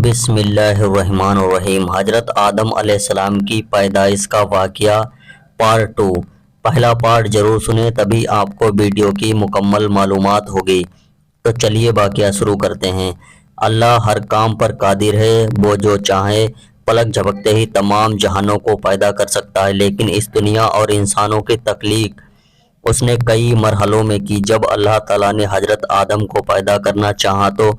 بسم اللہ الرحمن الرحیم۔ حضرت آدم علیہ السلام کی پیدائش کا واقعہ پارٹ 2۔ پہلا پارٹ ضرور سنیں، تبھی آپ کو ویڈیو کی مکمل معلومات ہوگی۔ تو چلیے واقعہ شروع کرتے ہیں۔ اللہ ہر کام پر قادر ہے، وہ جو چاہے پلک جھپکتے ہی تمام جہانوں کو پیدا کر سکتا ہے، لیکن اس دنیا اور انسانوں کی تخلیق اس نے کئی مرحلوں میں کی۔ جب اللہ تعالیٰ نے حضرت آدم کو پیدا کرنا چاہا تو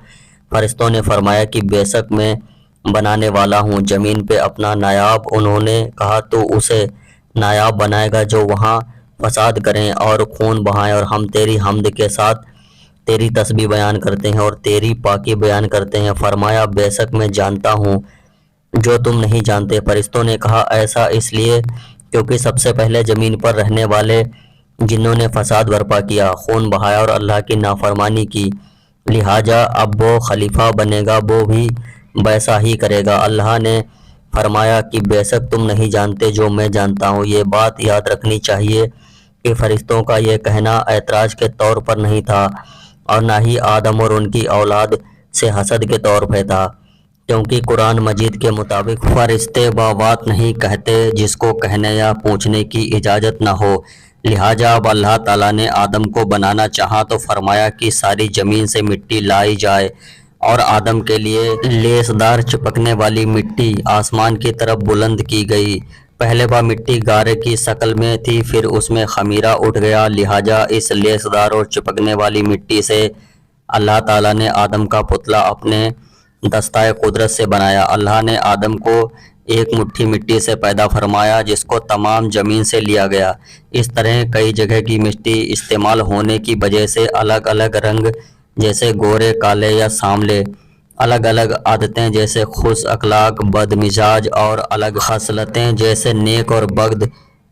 فرشتوں نے فرمایا کہ بے شک میں بنانے والا ہوں زمین پہ اپنا نائب۔ انہوں نے کہا تو اسے نائب بنائے گا جو وہاں فساد کریں اور خون بہائیں، اور ہم تیری حمد کے ساتھ تیری تسبیح بیان کرتے ہیں اور تیری پاکی بیان کرتے ہیں۔ فرمایا بے شک میں جانتا ہوں جو تم نہیں جانتے۔ فرشتوں نے کہا ایسا اس لیے کیونکہ سب سے پہلے زمین پر رہنے والے جنوں نے فساد برپا کیا، خون بہایا اور اللہ کی نافرمانی کی، لہٰذا اب وہ خلیفہ بنے گا، وہ بھی ویسا ہی کرے گا۔ اللہ نے فرمایا کہ بے شک تم نہیں جانتے جو میں جانتا ہوں۔ یہ بات یاد رکھنی چاہیے کہ فرشتوں کا یہ کہنا اعتراض کے طور پر نہیں تھا اور نہ ہی آدم اور ان کی اولاد سے حسد کے طور پہ تھا، کیونکہ قرآن مجید کے مطابق فرشتے وہ بات نہیں کہتے جس کو کہنے یا پوچھنے کی اجازت نہ ہو۔ لہٰذا اب اللہ تعالیٰ نے آدم کو بنانا چاہا تو فرمایا کہ ساری زمین سے مٹی لائی جائے، اور آدم کے لیے لیس دار چپکنے والی مٹی آسمان کی طرف بلند کی گئی۔ پہلے وہ مٹی گارے کی شکل میں تھی، پھر اس میں خمیرہ اٹھ گیا، لہٰذا اس لیس دار اور چپکنے والی مٹی سے اللہ تعالیٰ نے آدم کا پتلا اپنے دستۂ قدرت سے بنایا۔ اللہ نے آدم کو ایک مٹھی مٹی سے پیدا فرمایا جس کو تمام زمین سے لیا گیا۔ اس طرح کئی جگہ کی مٹی استعمال ہونے کی وجہ سے الگ الگ رنگ جیسے گورے، کالے یا سانولے، الگ الگ عادتیں جیسے خوش اخلاق، بد مزاج، اور الگ خصلتیں جیسے نیک اور بد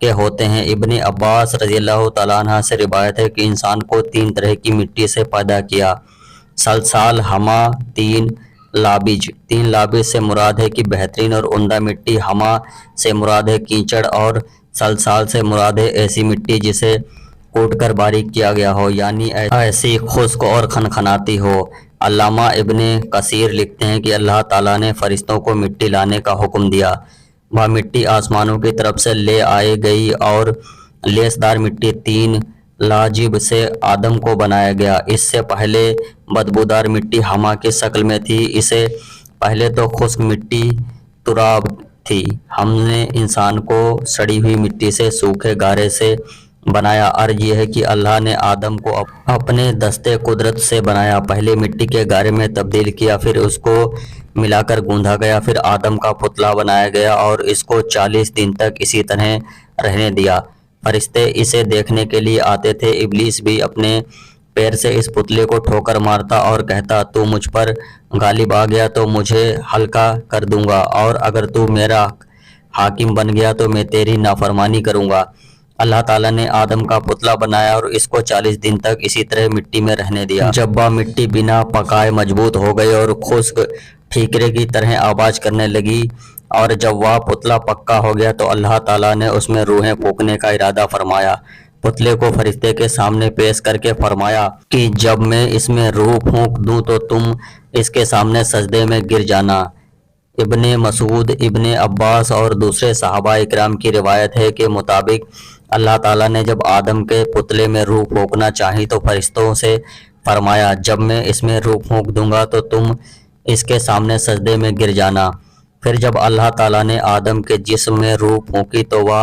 کے ہوتے ہیں۔ ابن عباس رضی اللہ تعالیٰ عنہ سے روایت ہے کہ انسان کو 3 طرح کی مٹی سے پیدا کیا: سلسال، ہما، تین لابج۔ 3 لابج سے مراد ہے کہ بہترین اور عمدہ مٹی، ہما سے مراد ہے کیچڑ، اور سلسال سے مراد ہے ایسی مٹی جسے کوٹ کر باریک کیا گیا ہو، یعنی ایسی خشک اور کھنکھناتی ہو۔ علامہ ابن کثیر لکھتے ہیں کہ اللہ تعالیٰ نے فرشتوں کو مٹی لانے کا حکم دیا، وہ مٹی آسمانوں کی طرف سے لے آئی گئی، اور لیسدار مٹی 3 لاجب سے آدم کو بنایا گیا۔ اس سے پہلے بدبودار مٹی ہما کی شکل میں تھی۔ اسے پہلے تو خشک مٹی تراب تھی۔ ہم نے انسان کو سڑی ہوئی مٹی سے، سوکھے گارے سے بنایا۔ عرض یہ ہے کہ اللہ نے آدم کو اپنے دستے قدرت سے بنایا، پہلے مٹی کے گارے میں تبدیل کیا، پھر اس کو ملا کر گوندھا گیا، پھر آدم کا پتلا بنایا گیا اور اس کو 40 دن تک اسی طرح رہنے دیا۔ فرشتے اسے دیکھنے کے لیے آتے تھے۔ ابلیس بھی اپنے پیر سے اس پتلے کو ٹھوکر مارتا اور کہتا تو مجھ پر غالب آ گیا تو مجھے ہلکا کر دوں گا، اور اگر تو میرا حاکم بن گیا تو میں تیری نافرمانی کروں گا۔ اللہ تعالیٰ نے آدم کا پتلا بنایا اور اس کو 40 دن تک اسی طرح مٹی میں رہنے دیا۔ جب وہ مٹی بنا پکائے مضبوط ہو گئی اور خشک ٹھیکرے کی طرح آواز کرنے لگی، اور جب وہ پتلا پکا ہو گیا تو اللہ تعالیٰ نے اس میں روحیں پھونکنے کا ارادہ فرمایا۔ پتلے کو فرشتے کے سامنے پیش کر کے فرمایا کہ جب میں اس میں روح پھونک دوں تو تم اس کے سامنے سجدے میں گر جانا۔ ابن مسعود، ابن عباس اور دوسرے صحابہ اکرام کی روایت ہے کہ مطابق اللہ تعالیٰ نے جب آدم کے پتلے میں روح پھونکنا چاہی تو فرشتوں سے فرمایا جب میں اس میں روح پھونک دوں گا تو تم اس کے سامنے سجدے میں گر جانا۔ پھر جب اللہ تعالیٰ نے آدم کے جسم میں روح پھونکی تو وہ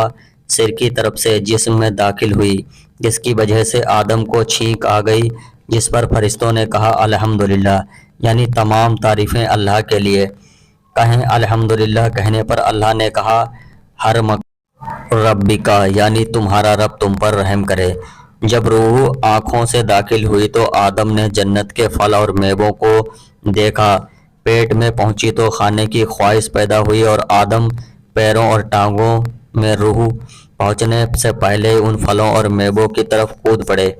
سر کی طرف سے جسم میں داخل ہوئی، جس کی وجہ سے آدم کو چھینک آ گئی، جس پر فرشتوں نے کہا الحمدللہ، یعنی تمام تعریفیں اللہ کے لیے۔ کہیں الحمدللہ کہنے پر اللہ نے کہا ہر ربکا، یعنی تمہارا رب تم پر رحم کرے۔ جب روح آنکھوں سے داخل ہوئی تو آدم نے جنت کے پھل اور میووں کو دیکھا، پیٹ میں پہنچی تو کھانے کی خواہش پیدا ہوئی، اور آدم پیروں اور ٹانگوں میں روح پہنچنے سے پہلے ان پھلوں اور میووں کی طرف کود پڑے۔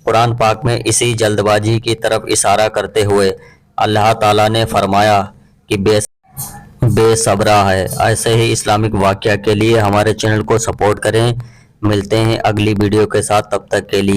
قرآن پاک میں اسی جلد بازی کی طرف اشارہ کرتے ہوئے اللہ تعالیٰ نے فرمایا کہ بے صبرا ہے۔ ایسے ہی اسلامک واقعہ کے لیے ہمارے چینل کو سپورٹ کریں۔ ملتے ہیں اگلی ویڈیو کے ساتھ، تب تک کے لیے